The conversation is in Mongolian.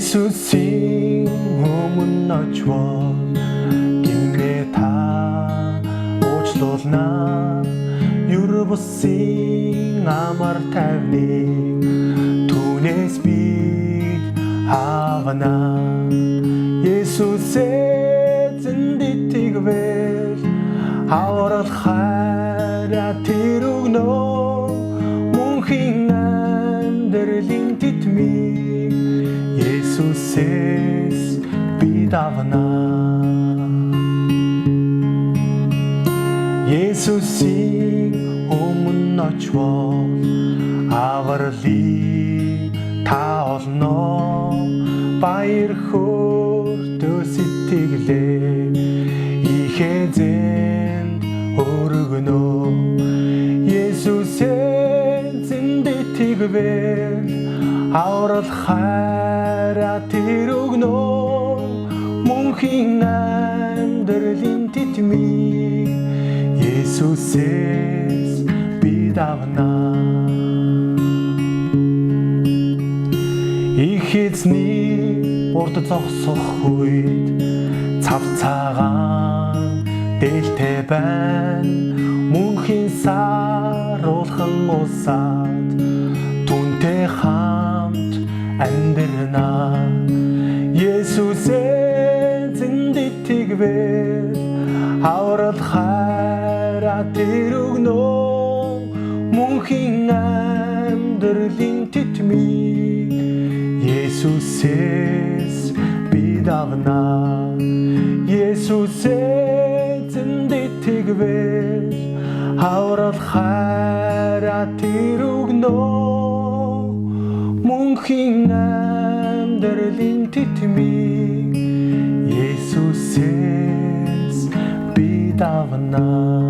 Есүсийн өмнө очвол гинэ та уучлуулна. Юр бусын амар тайвныг түүнээс бид авна. Есүсээ зэнд итгэвэл аврал хайраа тэр өгнө. Мөнхийн амьдралын тэтмийг Есүсээс бид авна. Есүсийн өмнө очвол авралыг та олно. Баяр хөөртэй сэтгэлээ ихэ зэнд өргөнө. Есүсээ зэнд итгэвэл аврал хайраа тэр өгнө. Мөнхийн амьдралын тэтмийг Есүсээс бид авна. Их эзний урд зогсох үед цав цагаан дээлтэй байна. Мөнхийн саруулхан усаад түүнтэй хамт амьдрна. Есүсээ зэнд итгэвэл аврал хайраа тэр өгнө. Мөнхийн амьдралын тэтмийг Есүсээс бид авна. Есүсээ зэнд итгэвэл аврал хайраа тэр өгнө. Мөнхийн амьдралын тэтмийг Есүсээс бид авна.